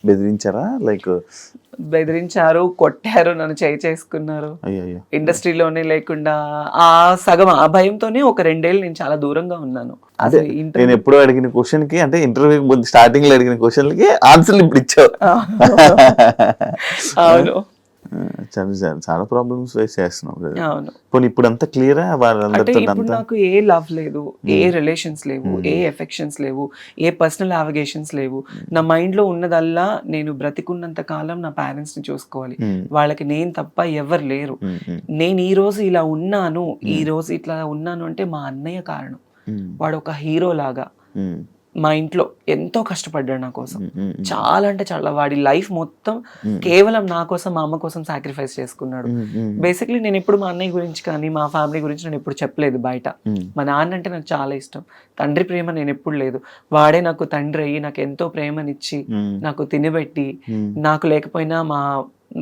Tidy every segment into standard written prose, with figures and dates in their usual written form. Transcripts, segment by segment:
బెదిరించారా? Like బెదిరించారు, కొట్టారు, నన్ను చేసుకున్నారు. అయ్యో ఇండస్ట్రీలోనే లేకుండా ఆ సగం ఆ భయంతోనే ఒక 2 ఏళ్ళు నేను చాలా దూరంగా ఉన్నాను. అదే నేను ఎప్పుడు అడిగిన క్వశ్చన్ కి, అంటే ఇంటర్వ్యూ ముందు స్టార్టింగ్ లో అడిగిన క్వశ్చన్లకి ఆన్సర్లు ఇప్పుడు ఇచ్చావు. అవును, చాలా ప్రాబ్లమ్స్ ఫేస్ చేస్తున్నావు కదా. అవును. పోనీ ఇప్పుడు అంతా క్లియరా? అంటే ఇప్పుడు నాకు ఏ లవ్ లేదు, ఏ రిలేషన్స్ లేవు, ఏ ఎఫెక్షన్స్ లేవు, ఏ పర్సనల్ అవిగేషన్స్ లేవు. నా మైండ్ లో ఉన్నదల్లా నేను బ్రతికున్నంత కాలం నా పేరెంట్స్ ని చూసుకోవాలి, వాళ్ళకి నేను తప్ప ఎవరు లేరు. నేను ఈ రోజు ఇలా ఉన్నాను, ఈ రోజు ఇట్లా ఉన్నాను అంటే మా అన్నయ్య కారణం. వాడు ఒక హీరో లాగా మా ఇంట్లో ఎంతో కష్టపడ్డాడు నా కోసం. చాలా అంటే చాలా, వాడి లైఫ్ మొత్తం కేవలం నా కోసం, మా అమ్మ కోసం సాక్రిఫైస్ చేసుకున్నాడు. బేసిక్లీ నేను ఎప్పుడు మా అన్నయ్య గురించి కానీ మా ఫ్యామిలీ గురించి నేను ఎప్పుడు చెప్పలేదు బయట. మా నాన్న అంటే నాకు చాలా ఇష్టం, తండ్రి ప్రేమ నేను ఎప్పుడు లేదు. వాడే నాకు తండ్రి అయ్యి నాకు ఎంతో ప్రేమనిచ్చి నాకు తినబెట్టి, నాకు లేకపోయినా మా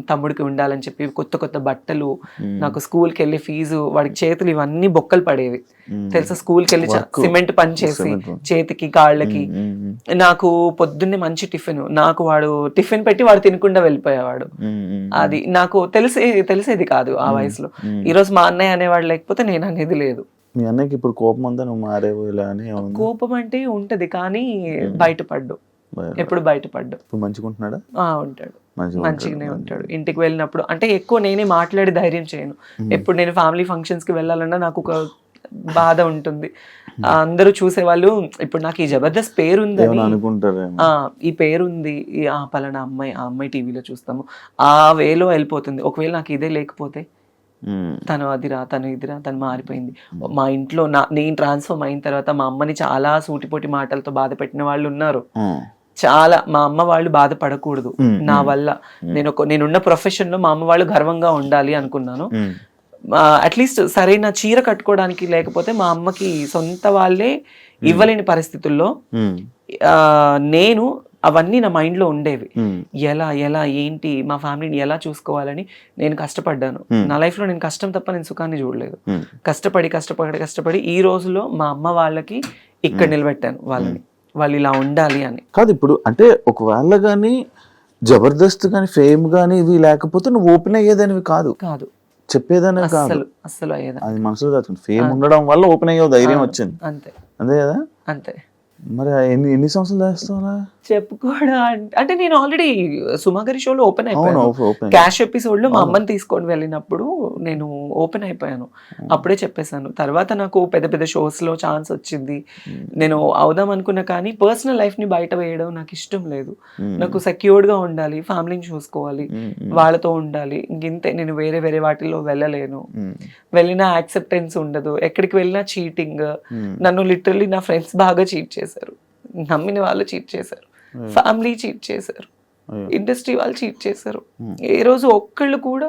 తమ్ముడికి ఉండాలని చెప్పి కొత్త కొత్త బట్టలు, నాకు స్కూల్కి వెళ్ళి ఫీజు, వాడికి చేతులు ఇవన్నీ బొక్కలు పడేవి తెలుసా. స్కూల్కి వెళ్ళి సిమెంట్ పని చేసి చేతికి కాళ్ళకి, నాకు పొద్దున్నే మంచి టిఫిన్, నాకు వాడు టిఫిన్ పెట్టి వాడు తినకుండా వెళ్ళిపోయేవాడు. అది నాకు తెలిసేది కాదు ఆ వయసులో. ఈరోజు మా అన్నయ్య అనేవాడు లేకపోతే నేను అనేది లేదు. మీ అన్నయ్యకి ఇప్పుడు కోపం అంతా నువ్వు మారేవో ఇలా అని? కోపం అంటే ఉంటది కానీ బయటపడ్డు, ఎప్పుడు బయటపడ్డు. మంచిగుంటున్నాడా? ఉంటాడు, మంచిగానే ఉంటాడు. ఇంటికి వెళ్ళినప్పుడు అంటే ఎక్కువ నేనే మాట్లాడి ధైర్యం చేయను. ఎప్పుడు నేను ఫ్యామిలీ ఫంక్షన్స్ కి వెళ్ళాలన్నా నాకు ఒక బాధ ఉంటుంది. అందరూ చూసేవాళ్ళు ఇప్పుడు నాకు ఈ జబర్దస్త్ పేరుందని అనుకుంటారు, ఈ పేరుంది, ఆ పలానా అమ్మాయి, ఆ అమ్మాయి టీవీలో చూస్తాము, ఆ వేలో వెళ్ళిపోతుంది. ఒకవేళ నాకు ఇదే లేకపోతే తను అదిరా, తను ఇదిరా, తను మారిపోయింది. మా ఇంట్లో నేను ట్రాన్స్ఫర్మ్ అయిన తర్వాత మా అమ్మని చాలా సూటిపోటి మాటలతో బాధ పెట్టిన వాళ్ళు ఉన్నారు. చాలా, మా అమ్మ వాళ్ళు బాధపడకూడదు నా వల్ల. నేనున్న ప్రొఫెషన్ లో మా అమ్మ వాళ్ళు గర్వంగా ఉండాలి అనుకున్నాను. అట్లీస్ట్ సరైన చీర కట్టుకోవడానికి లేకపోతే మా అమ్మకి సొంత వాళ్ళే ఇవ్వలేని పరిస్థితుల్లో నేను అవన్నీ నా మైండ్ లో ఉండేవి. ఎలా ఏంటి మా ఫ్యామిలీని ఎలా చూసుకోవాలని నేను కష్టపడ్డాను. నా లైఫ్ లో నేను కష్టం తప్ప నేను సుఖాన్ని చూడలేదు. కష్టపడి ఈ రోజులో మా అమ్మ వాళ్ళకి ఇక్కడ నిలబెట్టాను వాళ్ళని, వాళ్ళు ఇలా ఉండాలి అని. కాదు ఇప్పుడు అంటే ఒకవేళ గానీ జబర్దస్త్ కానీ ఫేమ్ కానీ ఇవి లేకపోతే నువ్వు ఓపెన్ అయ్యేదానివి కాదు, చెప్పేదానివి కాదు, అస్సలు అయ్యేదా. అది మనసులో దాచుకుంది. ఫేమ్ ఉండడం వల్ల ఓపెన్ అయ్యే ధైర్యం వచ్చింది, అంతే కదా. అంతే. మరి ఎన్ని సంవత్సరాలు చేస్తావా చెప్పుకోవడం అంటే నేను ఆల్రెడీ సుమాగరి షోలో ఓపెన్ అయిపోయాను. క్యాష్ ఎపిసోడ్ లో మా అమ్మని తీసుకొని వెళ్ళినప్పుడు నేను ఓపెన్ అయిపోయాను, అప్పుడే చెప్పేశాను. తర్వాత నాకు పెద్ద పెద్ద షోస్ లో ఛాన్స్ వచ్చింది, నేను అవుదాం అనుకున్నా. కానీ పర్సనల్ లైఫ్ ని బయట వేయడం నాకు ఇష్టం లేదు. నాకు సెక్యూర్డ్ గా ఉండాలి, ఫ్యామిలీని చూసుకోవాలి, వాళ్ళతో ఉండాలి. ఇంతే, నేను వేరే వాటిల్లో వెళ్ళలేను. వెళ్ళినా యాక్సెప్టెన్స్ ఉండదు, ఎక్కడికి వెళ్ళినా చీటింగ్. నన్ను లిటరల్లీ నా ఫ్రెండ్స్ బాగా చీట్ చేశారు, నమ్మిన వాళ్ళు చీట్ చేశారు, ఫ్యామిలీ చీట్ చేశారు, ఇండస్ట్రీ వాళ్ళు చీట్ చేశారు. ఏ రోజు ఒక్కళ్ళు కూడా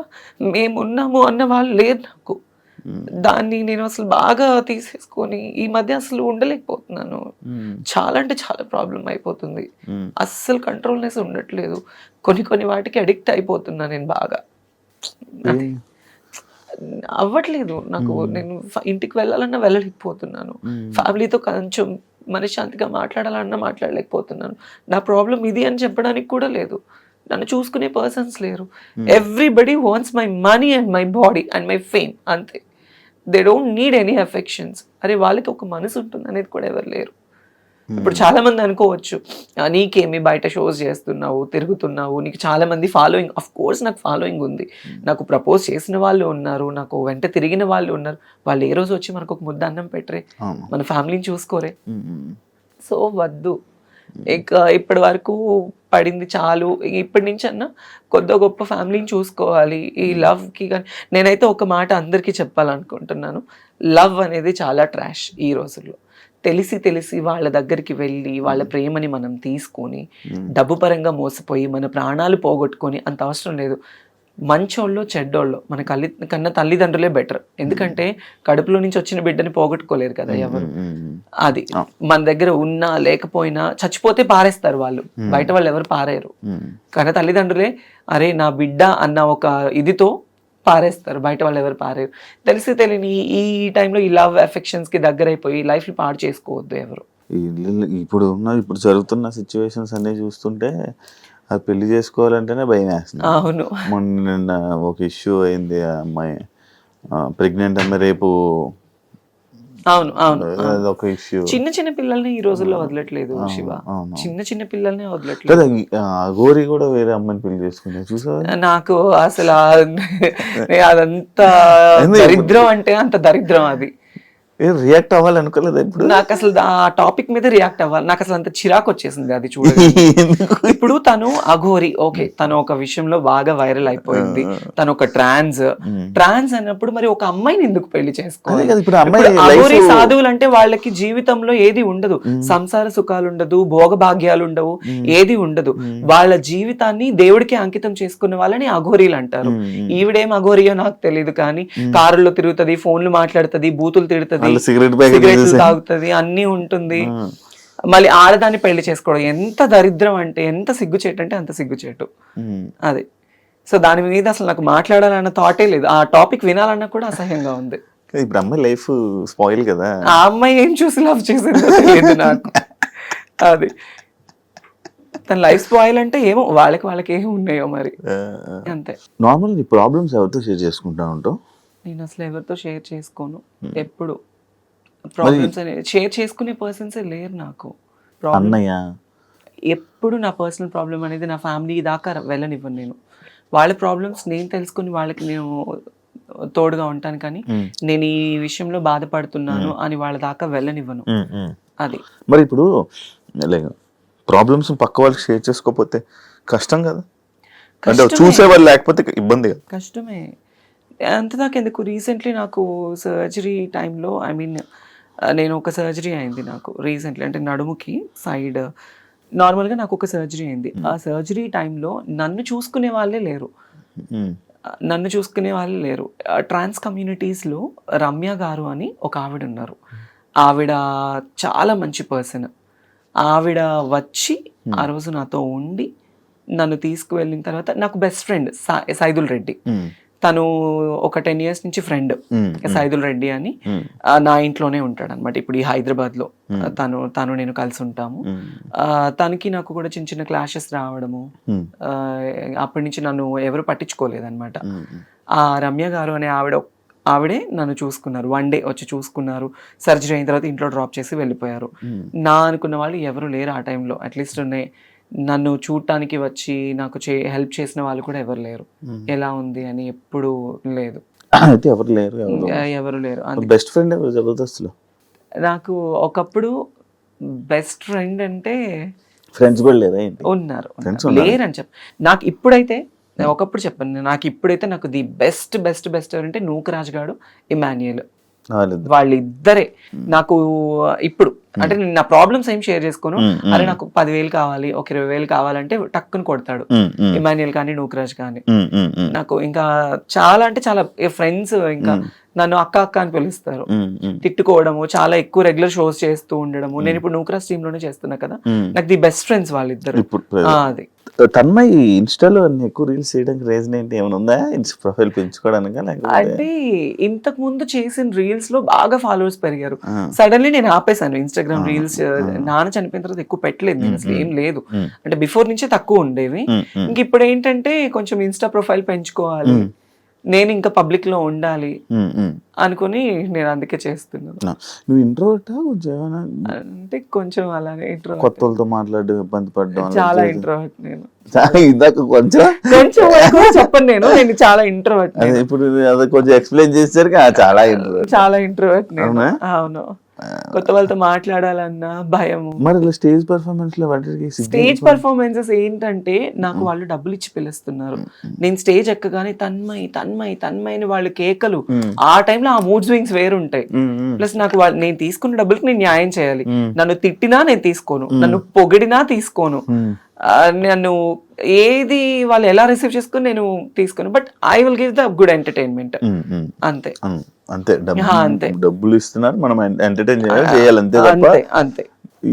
మేమున్నాము అన్న వాళ్ళు లేరు నాకు. దాన్ని నేను అసలు బాగా తీసేసుకొని ఈ మధ్య అసలు ఉండలేకపోతున్నాను. చాలా అంటే చాలా ప్రాబ్లం అయిపోతుంది, అస్సలు కంట్రోల్నెస్ ఉండట్లేదు. కొన్ని వాటికి అడిక్ట్ అయిపోతున్నా నేను బాగా. అవ్వట్లేదు నాకు, నేను ఇంటికి వెళ్ళాలన్నా వెళ్ళలేకపోతున్నాను, ఫ్యామిలీతో కొంచెం మనశ్శాంతిగా మాట్లాడాలన్నా మాట్లాడలేకపోతున్నాను. నా ప్రాబ్లం ఇది అని చెప్పడానికి కూడా లేదు, నన్ను చూసుకునే పర్సన్స్ లేరు. Everybody wants my money and my body and my fame, అంతే. They don't need any affections. అరే వాళ్ళకి ఒక మనసు ఉంటుంది అనేది కూడా ఎవరు లేరు. ఇప్పుడు చాలా మంది అనుకోవచ్చు, నీకేమి బయట షోస్ చేస్తున్నావు, తిరుగుతున్నావు, నీకు చాలా మంది ఫాలోయింగ్. అఫ్ కోర్స్ నాకు ఫాలోయింగ్ ఉంది, నాకు ప్రపోజ్ చేసిన వాళ్ళు ఉన్నారు, నాకు వెంట తిరిగిన వాళ్ళు ఉన్నారు. వాళ్ళు ఏ రోజు వచ్చి మనకు ఒక ముద్ద అన్నం పెట్టరే, మన ఫ్యామిలీని చూసుకోరే. సో వద్దు, ఇక ఇప్పటి వరకు పడింది చాలు. ఇప్పటి నుంచి అన్నా కొద్ది గొప్ప ఫ్యామిలీని చూసుకోవాలి. ఈ లవ్కి కానీ నేనైతే ఒక మాట అందరికీ చెప్పాలనుకుంటున్నాను, లవ్ అనేది చాలా ట్రాష్ ఈ రోజుల్లో. తెలిసి వాళ్ళ దగ్గరికి వెళ్ళి వాళ్ళ ప్రేమని మనం తీసుకొని డబ్బు పరంగా మోసపోయి మన ప్రాణాలు పోగొట్టుకొని అంత అవసరం లేదు. మంచోళ్ళు చెడ్డోళ్ళు మన కన్నా తల్లిదండ్రులే బెటర్. ఎందుకంటే కడుపులో నుంచి వచ్చిన బిడ్డని పోగొట్టుకోలేరు కదా ఎవరు. అది మన దగ్గర ఉన్నా లేకపోయినా చచ్చిపోతే పారేస్తారు వాళ్ళు, బయట వాళ్ళు ఎవరు పారేరు. కన్నా తల్లిదండ్రులే అరే నా బిడ్డ అన్న ఒక ఇదితో పారేస్తారు, బయట వాళ్ళు ఎవరు పారేరు. తెలియని ఈ టైంలో ఈ లవ్ అఫెక్షన్స్ కి దగ్గర అయిపోయి లైఫ్ ని పాడు చేసుకోవద్దు ఎవరు. ఇప్పుడు జరుగుతున్న సిచ్యువేషన్స్ అన్ని చూస్తుంటే అది పెళ్లి చేసుకోవాలంటేనే భయం వేస్తుంది. అవును. మొన్న ఒక ఇష్యూ అయింది, ఆ అమ్మాయి ప్రెగ్నెంట్ అమ్మాయి, రేపు అవును అవును అదొక ఇష్యూ. చిన్న చిన్న పిల్లల్ని ఈ రోజుల్లో వదలట్లేదు శివ, అవును. చిన్న చిన్న పిల్లల్ని వదలట్లేదు. కదా గోరి కూడా వేరే అమ్మాయిని పెళ్లి చేసుకున్నా చూసావా? నాకు అసలు అదంతా దరిద్రం అంటే అంత దరిద్రం అది. రియాక్ట్ అవ్వాలనుకోలేదు ఇప్పుడు. నాకు అసలు ఆ టాపిక్ మీద రియాక్ట్ అవ్వాలి, నాకు అసలు అంత చిరాకు వచ్చేసింది అది చూడగా. ఇప్పుడు తను అఘోరి, ఓకే, తను ఒక విషయంలో బాగా వైరల్ అయిపోయింది, తను ఒక ట్రాన్స్ అన్నప్పుడు మరి ఒక అమ్మాయిని ఎందుకు పెళ్లి చేసుకోవాలి? ఇప్పుడు అఘోరి సాధువులు అంటే వాళ్ళకి జీవితంలో ఏది ఉండదు, సంసార సుఖాలు ఉండదు, భోగభాగ్యాలు ఉండవు, ఏది ఉండదు. వాళ్ళ జీవితాన్ని దేవుడికి అంకితం చేసుకున్న వాళ్ళని అఘోరీలు అంటారు. ఈవిడేం అఘోరియో నాకు తెలియదు, కానీ కారుల్లో తిరుగుతుంది, ఫోన్లు మాట్లాడుతుంది, బూతులు తిడుతుంది, సిగరెట్లు తాగుతుంది, అన్ని ఉంటుంది. మళ్ళీ ఆడదాన్ని పెళ్లి చేసుకోవడం ఎంత దరిద్రం అంటే, ఎంత సిగ్గుచేటు అంటే అంత సిగ్గుచేటు అది. సో దాని మీద అసలు నాకు మాట్లాడాలన్న థాటే లేదు, ఆ టాపిక్ వినాలన్నా కూడా అసహ్యంగా ఉంది. ఇప్పుడు అమ్మాయి లైఫ్ స్పాయిల్ కదా. ఆ అమ్మాయి ఏం చూసి లవ్ చేసిందో తెలియదు నాకు. అది తన లైఫ్ స్పాయిల్ అంటే ఏమో వాళ్ళకి ఏమి ఉన్నాయో మరి, అంతే. నార్మల్ నీ ప్రాబ్లమ్స్ ఎవరితో షేర్ చేసుకుంటా ఉంటావు? నేను అసలు ఎవరితో షేర్ చేసుకోను ఎప్పుడు. ప్రాబ్లమ్స్ అనేది షేర్ చేసుకునే పర్సన్సే లేరు నాకు. అన్నయ్య ఎప్పుడు నా పర్సనల్ ప్రాబ్లం అనేది నా ఫ్యామిలీ దాకా వెళ్ళనివ్వను నేను. వాళ్ళ ప్రాబ్లమ్స్ నేను తెలుసుకుని వాళ్ళకి నేను తోడుగా ఉంటాను, కానీ నేను ఈ విషయంలో బాధపడుతున్నాను అని వాళ్ళ దాకా వెళ్ళనివ్వను. అది మరి ఇప్పుడు ప్రాబ్లమ్స్ పక్క వాళ్ళకి షేర్ చేసుకోకపోతే కష్టం కదా, అంటే చూసేవాళ్ళు లేకపోతే ఇబ్బంది కదా. కష్టమే, అంతదాకా ఎందుకు. రీసెంట్లీ నాకు సర్జరీ టైంలో, ఐ మీన్ నేను ఒక సర్జరీ అయింది నాకు రీసెంట్లీ, అంటే నడుముకి సైడ్ నార్మల్గా నాకు ఒక సర్జరీ అయింది. ఆ సర్జరీ టైంలో నన్ను చూసుకునే వాళ్ళే లేరు. ట్రాన్స్ కమ్యూనిటీస్లో రమ్య గారు అని ఒక ఆవిడ ఉన్నారు. ఆవిడ చాలా మంచి పర్సన్. ఆవిడ వచ్చి ఆ రోజు నాతో ఉండి నన్ను తీసుకువెళ్ళిన తర్వాత, నాకు బెస్ట్ ఫ్రెండ్ సైదుల్ రెడ్డి, తను ఒక 10 years నుంచి ఫ్రెండ్, సైదుల్ రెడ్డి అని, నా ఇంట్లోనే ఉంటాడు అనమాట. ఇప్పుడు ఈ హైదరాబాద్ లో తను నేను కలిసి ఉంటాము. తనకి నాకు కూడా చిన్న చిన్న క్లాషెస్ రావడము, అప్పటి నుంచి నన్ను ఎవరు పట్టించుకోలేదన్నమాట. ఆ రమ్య గారు అనే ఆవిడే నన్ను చూసుకున్నారు. 1 day వచ్చి చూసుకున్నారు. సర్జరీ అయిన తర్వాత ఇంట్లో డ్రాప్ చేసి వెళ్ళిపోయారు. నా అనుకున్న వాళ్ళు ఎవరు లేరు ఆ టైంలో. అట్లీస్ట్ నన్ను చూడటానికి వచ్చి నాకు హెల్ప్ చేసిన వాళ్ళు కూడా ఎవరు లేరు. ఎలా ఉంది అని ఎప్పుడు లేదు, ఎవరు లేరు. బెస్ట్ ఫ్రెండ్ జబర్దస్త్ లో నాకు ఒకప్పుడు బెస్ట్ ఫ్రెండ్ అంటే ఫ్రెండ్స్ కూడా లేదా? ఉన్నారు, లేరని చెప్పి నాకు ఇప్పుడైతే, ఒకప్పుడు చెప్పాను, నాకు ఇప్పుడైతే నాకు ది బెస్ట్ ఎవరంటే నూకరాజ్ గాడు, ఇమాన్యుయల్, వాళ్ళిద్దరే నాకు ఇప్పుడు. అంటే నేను నా ప్రాబ్లమ్స్ ఏం షేర్ చేసుకోను. అరే నాకు 10,000 కావాలి, ఒక 20,000 కావాలంటే టక్కుని కొడతాడు ఇమాన్యుయల్ కానీ నూకరాజ్ కానీ. నాకు ఇంకా చాలా అంటే చాలా ఫ్రెండ్స్, ఇంకా నన్ను అక్క అని పిలుస్తారు. తిట్టుకోవడము, చాలా ఎక్కువ రెగ్యులర్ షోస్ చేస్తూ ఉండడము. నేను ఇప్పుడు నూకరాజ్ టీమ్ లోనే చేస్తున్నా కదా, నాకు ది బెస్ట్ ఫ్రెండ్స్ వాళ్ళిద్దరు. అది తన్మయ్ ఇన్స్టాలో ఎక్కువ రీల్స్ చేయడానికి రీజన్ ఏంటి? ఏమైనా ఉందా? ప్రొఫైల్ పెంచుకోవడానికి? అంటే ఇంతకు ముందు చేసిన రీల్స్ లో బాగా ఫాలోవర్స్ పెరిగారు. సడన్లీ నేను ఆపేసాను ఇన్స్టాగ్రామ్ రీల్స్. నాన్న చనిపోయిన తర్వాత ఎక్కువ పెట్టలేదు నేను, అసలు ఏం లేదు. అంటే బిఫోర్ నుంచే తక్కువ ఉండేవి. ఇంక ఇప్పుడు ఏంటంటే కొంచెం ఇన్స్టా ప్రొఫైల్ పెంచుకోవాలి, నేను ఇంకా పబ్లిక్ లో ఉండాలి అనుకుని నేను అందుకే చేస్తున్నాను. నువ్వు ఇంట్రోవర్టా? అంటే కొంచెం అలాగే ఇంట్రోవర్ట్. కొత్తలతో మాట్లాడడం ఇబ్బంది పడడం చాలా ఇంట్రోవర్ట్ నేను. కొంచెం చెప్పను నేను చాలా ఇంట్రోవర్ట్. ఇప్పుడు కొంచెం ఎక్స్ప్లెయిన్ చేశారు, చాలా ఇంట్రోవర్ట్ నేను. అవును, కొత్త వాళ్ళతో మాట్లాడాలన్నా భయం. మరి స్టేజ్ పర్ఫార్మెన్స్ లో స్టేజ్ పర్ఫార్మెన్సెస్ ఏంటంటే, నాకు వాళ్ళు డబ్బులు ఇచ్చి పిలుస్తున్నారు. నేను స్టేజ్ ఎక్కగానే తన్మయ్ తన్మయ్ తన్మయ్ అని వాళ్ళు కేకలు. ఆ టైంలో ఆ మూడ్ స్వింగ్స్ వేరుంటాయి. ప్లస్ నాకు నేను తీసుకున్న డబ్బులకి నేను న్యాయం చేయాలి. నన్ను తిట్టినా నేను తీసుకోను, నన్ను పొగిడినా తీసుకోను, నన్ను ఏది వాళ్ళు ఎలా రిసీవ్ చేసుకుని నేను తీసుకోను. But I will give the good entertainment, అంతే. అంతే, డబ్బులు ఇస్తున్నారు, మనం ఎంటర్టైన్ చేయాలి, అంతే తప్ప అంతే.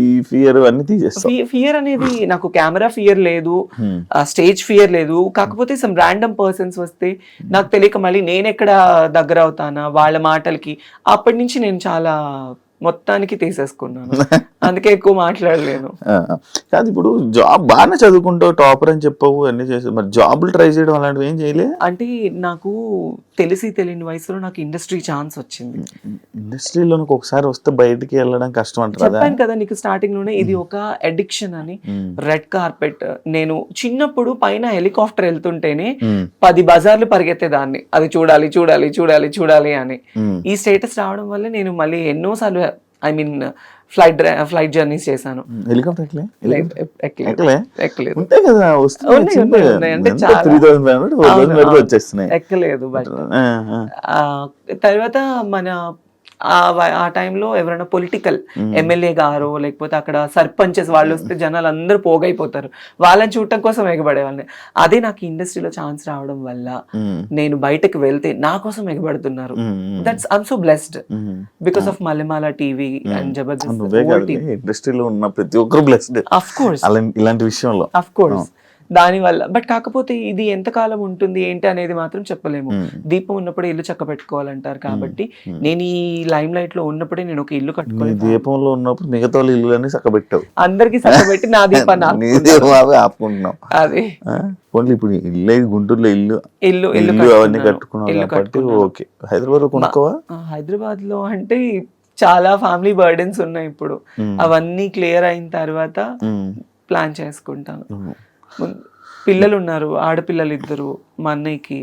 ఈ ఫియర్ అన్ని తీసేస్తాం. ఫియర్ అనేది నాకు కెమెరా ఫియర్ లేదు, స్టేజ్ ఫియర్ లేదు. కాకపోతే సమ్ ర్యాండమ్ పర్సన్స్ వస్తే నాకు తెలియక మళ్ళీ నేను ఎక్కడ దగ్గర అవుతానా వాళ్ళ మాటలకి, అప్పటి నుంచి నేను చాలా మొత్తానికి తీసేసుకున్నాను. అందుకే ఎక్కువ మాట్లాడలేను. కాదు ఇప్పుడు జాబ్ బాగానే చదువుకుంటావు, టాపర్ అని చెప్పవు, అన్ని చేసావు, మరి జాబులు ట్రై చేయడం అలాంటివి ఏం చేయలే? అంటే నాకు తెలియని వయసులో నాకు ఇండస్ట్రీ ఛాన్స్ వచ్చింది. ఇండస్ట్రీలో ఒకసారి వస్తే బయటికి వెళ్ళడం కష్టం అంటారు. చెప్పాను కదా నీకు స్టార్టింగ్ లోనే, ఇది ఒక అడిక్షన్ అని. రెడ్ కార్పెట్, నేను చిన్నప్పుడు పైన హెలికాప్టర్ వెళ్తుంటేనే 10 బజార్లు పరిగెత్తేదాన్ని, అది చూడాలి చూడాలి చూడాలి చూడాలి అని. ఈ స్టేటస్ రావడం వల్ల నేను మళ్ళీ ఎన్నోసార్లు ఫ్లైట్ జర్నీస్ చేశాను. హెలికాప్టర్ ఎక్కలేదు, ఉంటాయి కదా, అంటే చాలా 3,500 వచ్చేస్తున్నాయి, ఎక్కలేదు. బట్ తర్వాత మన ఆ టైంలో ఎవరైనా పొలిటికల్ ఎమ్మెల్యే గారు లేకపోతే అక్కడ సర్పంచెస్ వాళ్ళు వస్తే జనాలు అందరూ పోగైపోతారు, వాళ్ళని చూడటం కోసం ఎగబడేవాళ్ళని. అదే నాకు ఇండస్ట్రీలో ఛాన్స్ రావడం వల్ల నేను బయటకు వెళ్తే నా కోసం ఎగబడుతున్నారు. That's I'm so blessed because of Mallemala TV and Jabardasth. ఇండస్ట్రీలో ఉన్న ప్రతి ఒక్కరు బ్లెస్డ్ ఆఫ్ కోర్స్ ఇలాంటి విషయంలో, ఆఫ్ కోర్స్. దానివల్ల బట్ కాకపోతే ఇది ఎంతకాలం ఉంటుంది ఏంటి అనేది మాత్రం చెప్పలేము. దీపం ఉన్నప్పుడే ఇల్లు చక్క పెట్టుకోవాలంటారు. కాబట్టి నేను ఈ లైమ్ లైట్ లో ఉన్నప్పుడే నేను ఒక ఇల్లు కట్టుకోవాలి. దీపంలో ఉన్నప్పుడు మిగతా వాళ్ళు ఇల్లు చక్క పెట్టావు, అందరికి చక్కబెట్టి నా దీపాన్ని ఆపుకుంటున్నాం. అదే ఓన్లీ ఇప్పుడు ఇల్లు గుంటూరులో ఇల్లు అవన్నీ కట్టుకున్నాం కాబట్టి ఓకే. హైదరాబాద్ లో కొనుక్కోవా? హైదరాబాద్ లో అంటే చాలా ఫ్యామిలీ బర్డెన్స్ ఉన్నాయి ఇప్పుడు. అవన్నీ క్లియర్ అయిన తర్వాత ప్లాన్ చేసుకుంటాను. పిల్లలు ఉన్నారు, ఆడపిల్లలు 2 మా అన్నయ్యకి.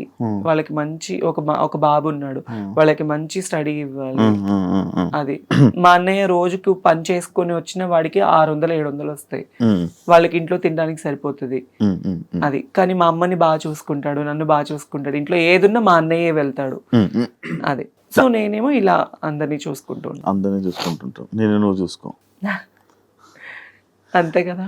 వాళ్ళకి మంచి ఒక బాబు ఉన్నాడు, వాళ్ళకి మంచి స్టడీ ఇవ్వాలి. అది మా అన్నయ్య రోజుకు పని చేసుకొని వచ్చిన వాడికి 600-700 వస్తాయి, వాళ్ళకి ఇంట్లో తినడానికి సరిపోతుంది. అది కానీ మా అమ్మని బాగా చూసుకుంటాడు, నన్ను బాగా చూసుకుంటాడు. ఇంట్లో ఏదున్నా మా అన్నయ్యే వెళ్తాడు. అది సో నేనేమో ఇలా అందరినీ చూసుకుంటాను. నేను నువ్వు చూసుకో అంతే కదా.